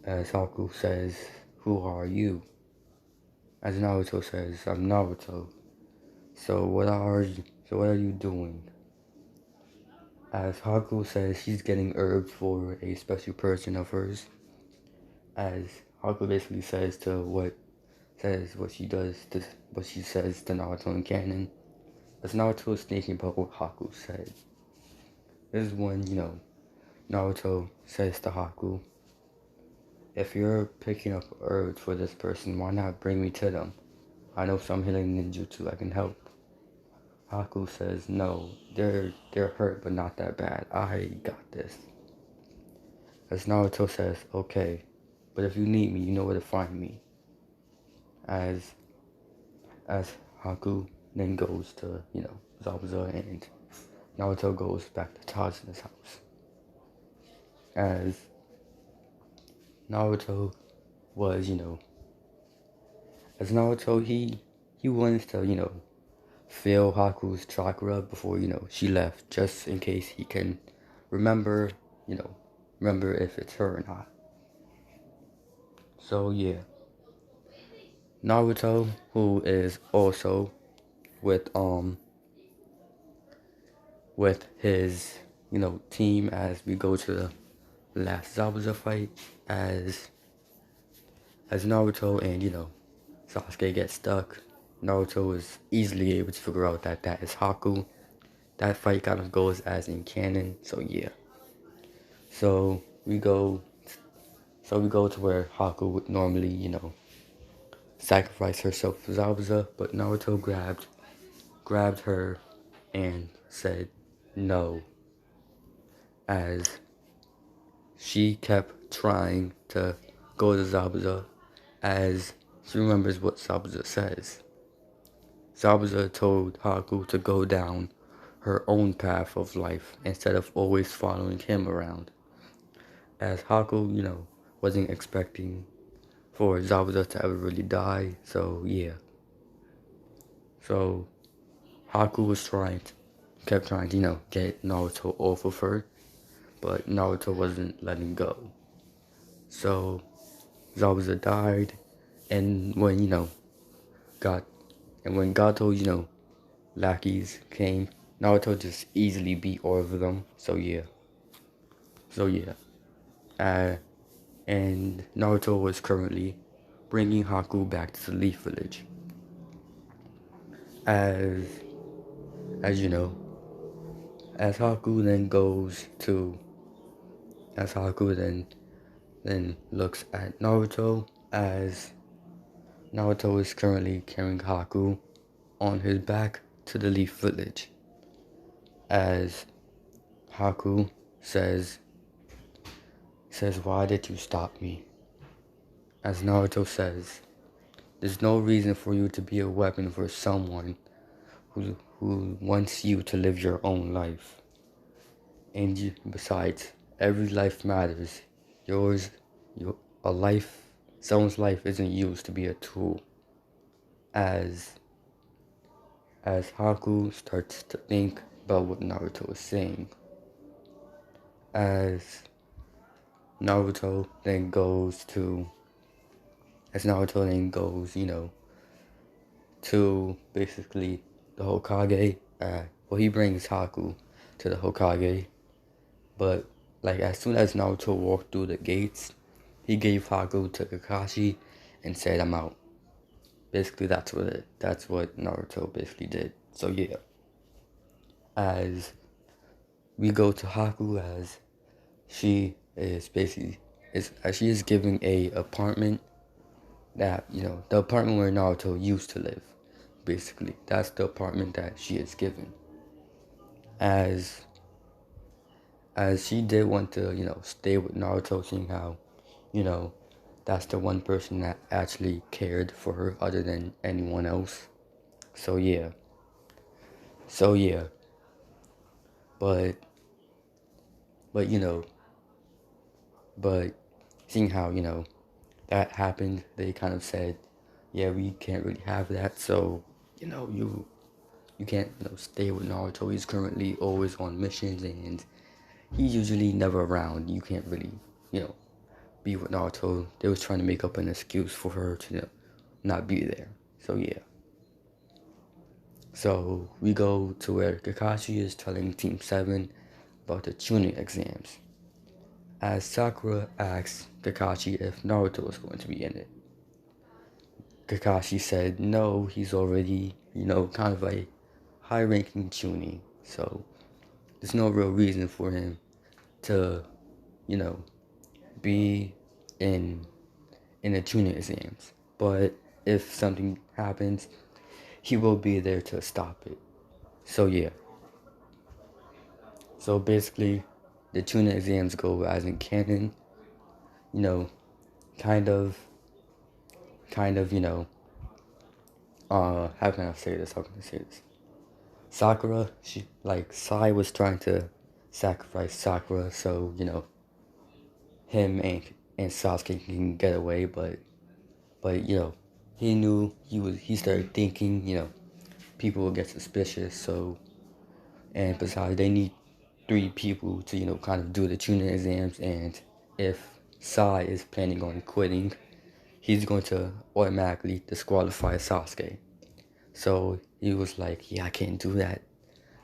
as Haku says, "Who are you?" As Naruto says, "I'm Naruto." So what are you doing? As Haku says she's getting herbs for a special person of hers. As Haku basically says what she does to what she says to Naruto in canon. As Naruto is thinking about what Haku said. This is when, Naruto says to Haku, if you're picking up herbs for this person, why not bring me to them? I know some healing ninjutsu I can help. Haku says, no, they're hurt but not that bad. I got this. As Naruto says, okay, but if you need me, you know where to find me. As Haku then goes to, Zabuza, and Naruto goes back to Tazuna's house. As Naruto was, as Naruto, he wanted to, feel Haku's chakra before, she left, just in case he can remember, remember if it's her or not. So yeah, Naruto, who is also with his, team as we go to the last Zabuza fight, as Naruto and, Sasuke get stuck. Naruto is easily able to figure out that is Haku. That fight kind of goes as in canon, so yeah. So we go to where Haku would normally, sacrifice herself for Zabuza, but Naruto grabbed her and said no, as she kept trying to go to Zabuza, as she remembers what Zabuza says. Zabuza told Haku to go down her own path of life instead of always following him around. As Haku, wasn't expecting for Zabuza to ever really die, so yeah. So Haku kept trying to, get Naruto off of her, but Naruto wasn't letting go. So Zabuza died, and when, when Gato, lackeys came, Naruto just easily beat all of them, so yeah. And Naruto was currently bringing Haku back to the Leaf Village. As you know, as Haku then looks at Naruto, as Naruto is currently carrying Haku on his back to the Leaf Village. As Haku says, why did you stop me? As Naruto says, there's no reason for you to be a weapon for someone who wants you to live your own life. And besides, every life matters. Someone's life isn't used to be a tool. As Haku starts to think about what Naruto is saying. As Naruto then goes, to basically the Hokage. He brings Haku to the Hokage, but as soon as Naruto walked through the gates, he gave Haku to Kakashi and said, "I'm out." Basically, that's what Naruto basically did. So yeah, as we go to Haku, as she is giving a apartment that, the apartment where Naruto used to live. Basically, that's the apartment that she is given. As she did want to, stay with Naruto, seeing how, that's the one person that actually cared for her other than anyone else. So yeah. But seeing how, that happened, they kind of said, yeah, we can't really have that, so, you can't, stay with Naruto. He's currently always on missions, and he's usually never around. You can't really, be with Naruto. They was trying to make up an excuse for her to, not be there. So, yeah. So we go to where Kakashi is telling Team 7 about the Chunin exams. As Sakura asks Kakashi if Naruto was going to be in it. Kakashi said no, he's already, kind of a high-ranking Chunin. So there's no real reason for him to, you know, be in the Chunin exams. But if something happens, he will be there to stop it. So yeah. So basically, the Chunin exams go as in canon. You know, kind of, how can I say this? How can I say this? Sakura, Sai was trying to sacrifice Sakura so, him and Sasuke can get away, but he knew he started thinking, people will get suspicious, so, and besides, they need 3 people to, kind of do the tuning exams, and if Sai is planning on quitting, he's going to automatically disqualify Sasuke. So he was like, yeah, I can't do that.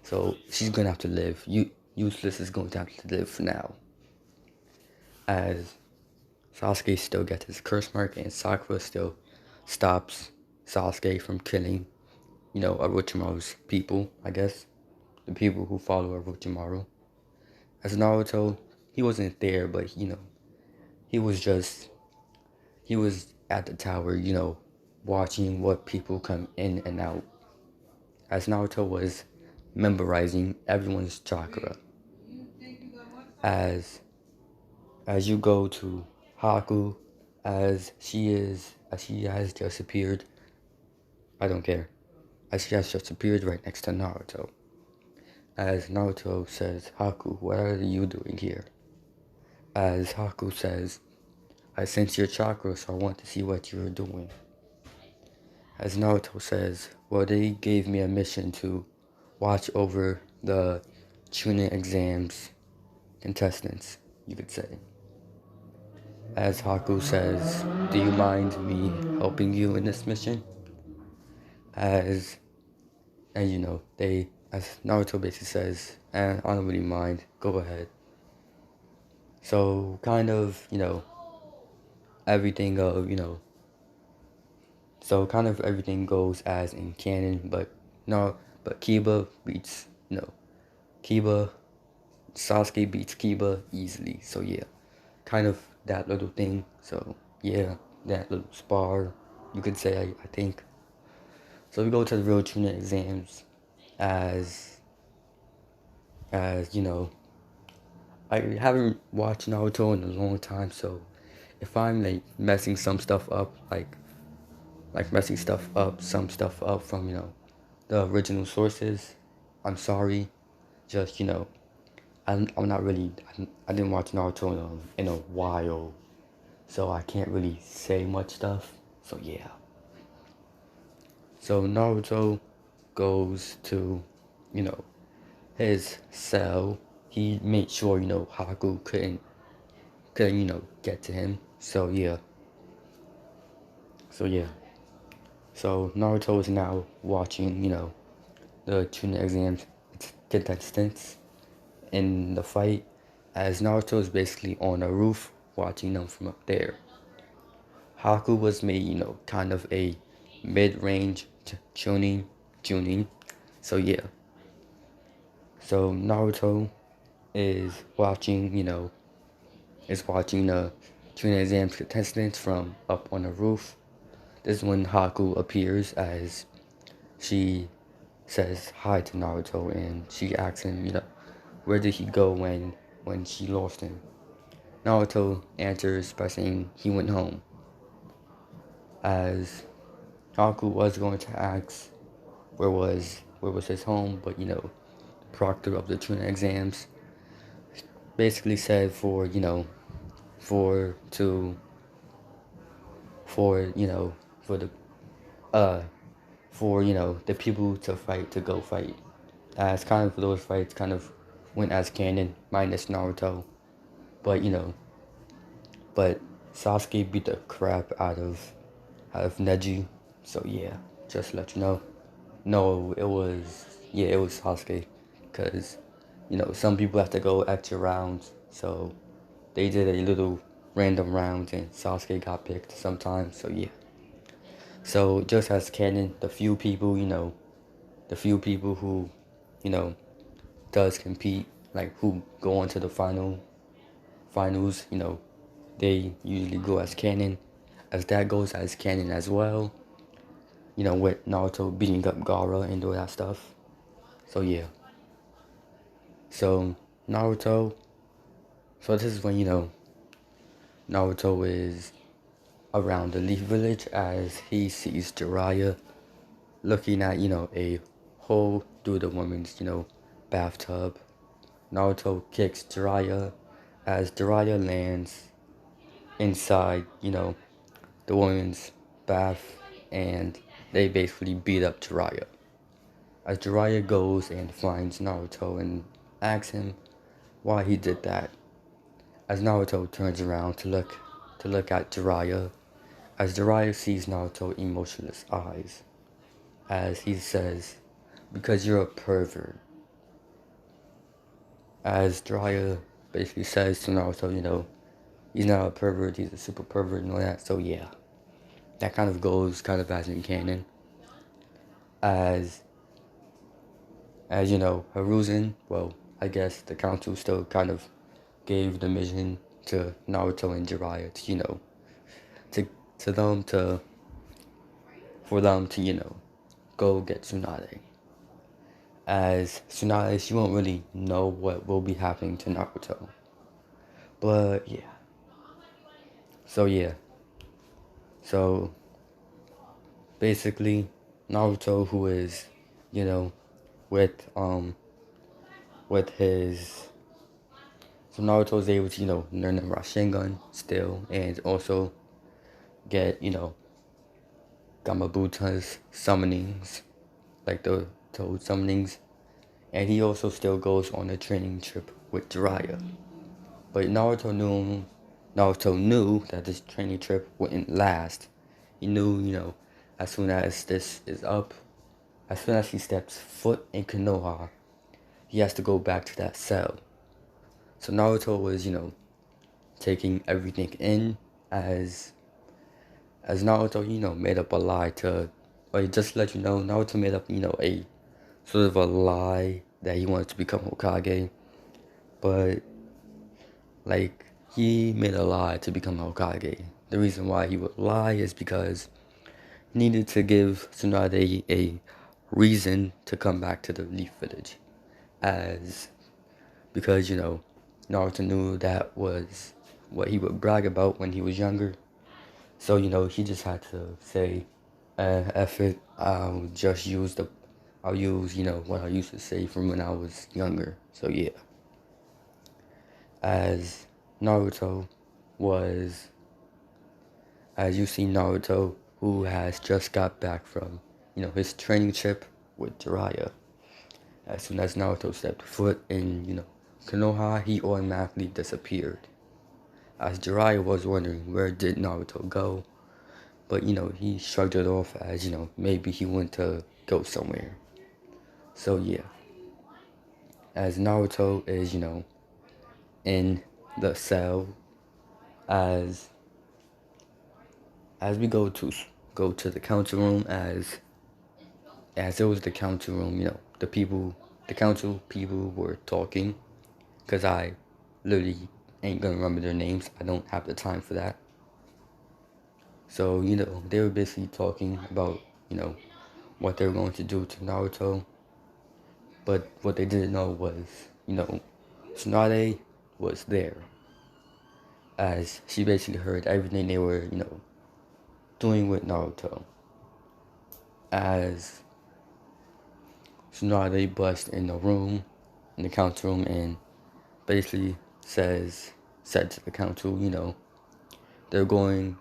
So she's gonna have to live. Useless is going to have to live for now. As Sasuke still gets his curse mark and Sakura still stops Sasuke from killing, Orochimaru's people, I guess. The people who follow Orochimaru. As Naruto, he wasn't there, but, he was just, he was at the tower, watching what people come in and out. As Naruto was memorizing everyone's chakra. As you go to Haku, as she has just appeared, I don't care, as she has just appeared right next to Naruto. As Naruto says, Haku, what are you doing here? As Haku says, I sense your chakra, so I want to see what you're doing. As Naruto says, well, they gave me a mission to watch over the Chunin exams contestants, you could say. As Haku says, do you mind me helping you in this mission? As Naruto basically says, I don't really mind, go ahead. So kind of, everything so kind of everything goes as in canon, but Kiba beats, Kiba, Sasuke beats Kiba easily, so yeah, kind of that little thing, so yeah, that little spar, you could say, I think. So we go to the real Chunin exams, as I haven't watched Naruto in a long time, so if I'm messing some stuff up, messing some stuff up from the original sources, I'm sorry. Just I'm not really, I didn't watch Naruto in a while, so I can't really say much stuff. So yeah. So Naruto goes to his cell. He made sure Haku couldn't get to him. So yeah. So Naruto is now watching the Chunin exams contestants in the fight, as Naruto is basically on a roof watching them from up there. Haku was made kind of a mid-range Chunin. So yeah. So Naruto is watching the Chunin exams contestants from up on the roof. This is when Haku appears, as she says hi to Naruto, and she asks him, where did he go when she lost him? Naruto answers by saying he went home. As Haku was going to ask where was his home, but proctor of the Chunin exams basically said for for to for for the the people to go fight, as kind of those fights kind of went as canon minus Naruto, but but Sasuke beat the crap out of Neji, so yeah, just to let you know. No, it was Sasuke, because some people have to go extra rounds, so they did a little random rounds, and Sasuke got picked sometimes. So yeah. So just as canon, the few people who, you know, does compete, like who go on to the finals, they usually go as canon. As that goes as canon as well, with Naruto beating up Gaara and all that stuff. So yeah. So Naruto, so this is when, Naruto is around the Leaf Village as he sees Jiraiya looking at, a hole through the woman's, bathtub. Naruto kicks Jiraiya as Jiraiya lands inside, the woman's bath, and they basically beat up Jiraiya. As Jiraiya goes and finds Naruto and asks him why he did that. As Naruto turns around to look at Jiraiya, as Jiraiya sees Naruto's emotionless eyes, as he says, "Because you're a pervert." As Jiraiya basically says to Naruto, he's not a pervert, he's a super pervert and all that. So yeah, that kind of goes kind of as in canon. As Hiruzen, well, I guess the council still kind of gave the mission to Naruto and Jiraiya to, to to them to for them to, go get Tsunade. As Tsunade, she won't really know what will be happening to Naruto. But yeah. So yeah. So basically Naruto, who is, you know, with with his so Naruto is able to, learn the Rasengan still, and also get, Gamabuta's summonings, like the Toad summonings, and he also still goes on a training trip with Jiraiya. But Naruto knew that this training trip wouldn't last. He knew, as soon as this is up, as soon as he steps foot in Konoha, he has to go back to that cell. So Naruto was, taking everything in as Naruto, made up a lie or just to let you know, Naruto made up, a sort of a lie that he wanted to become Hokage. But, like, he made a lie to become Hokage. The reason why he would lie is because he needed to give Tsunade a reason to come back to the Leaf Village. Because, Naruto knew that was what he would brag about when he was younger. So, he just had to say, F it, I'll use, what I used to say from when I was younger. So, yeah. As Naruto was, as you see Naruto, who has just got back from, his training trip with Jiraiya. As soon as Naruto stepped foot in, Konoha, he automatically disappeared. As Jiraiya was wondering where did Naruto go, but he shrugged it off as maybe he went to go somewhere. So yeah, as Naruto is in the cell, as we go to the council room, as it was the council room, the council people were talking, because I literally ain't gonna remember their names. I don't have the time for that. So, they were basically talking about, what they were going to do to Naruto. But what they didn't know was, Tsunade was there. As she basically heard everything they were, doing with Naruto. As Tsunade busts in the council room, and basically said to the council, they are going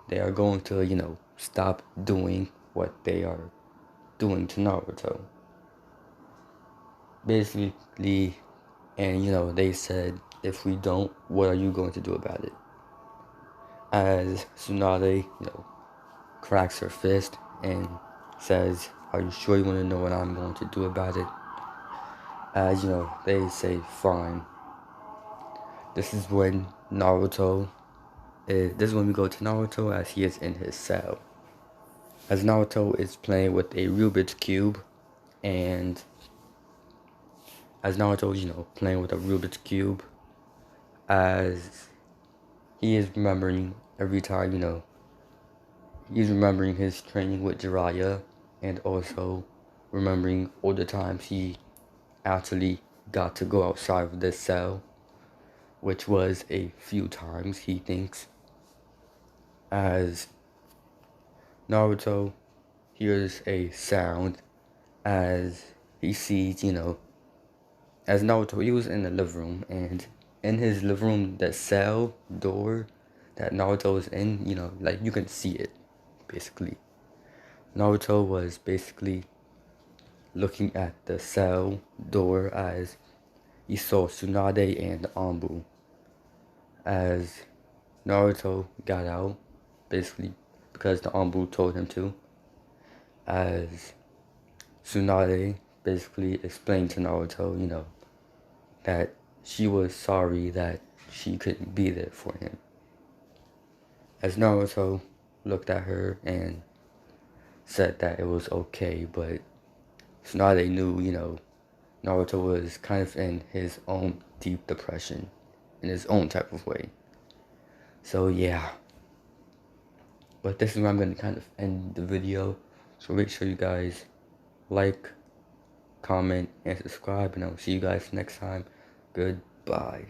to, stop doing what they are doing to Naruto. Basically, and they said, if we don't, what are you going to do about it? As Tsunade, cracks her fist and says, Are you sure you want to know what I'm going to do about it? As you know, they say fine. This is when we go to Naruto as he is in his cell. As Naruto is playing with a Rubik's Cube, and as Naruto is, playing with a Rubik's Cube, as he is remembering every time, he's remembering his training with Jiraiya, and also remembering all the times he actually got to go outside of this cell, which was a few times, he thinks. As Naruto hears a sound as he sees, as Naruto, he was in the living room, and in his living room, that cell door that Naruto was in, like you can see it, basically. Naruto was basically looking at the cell door as he saw Tsunade and Anbu. As Naruto got out, basically because the Anbu told him to, as Tsunade basically explained to Naruto, that she was sorry that she couldn't be there for him. As Naruto looked at her and said that it was okay, but Tsunade knew, Naruto was kind of in his own deep depression, in his own type of way. So yeah. But this is where I'm going to kind of end the video. So make sure you guys like, comment, and subscribe, and I'll see you guys next time. Goodbye.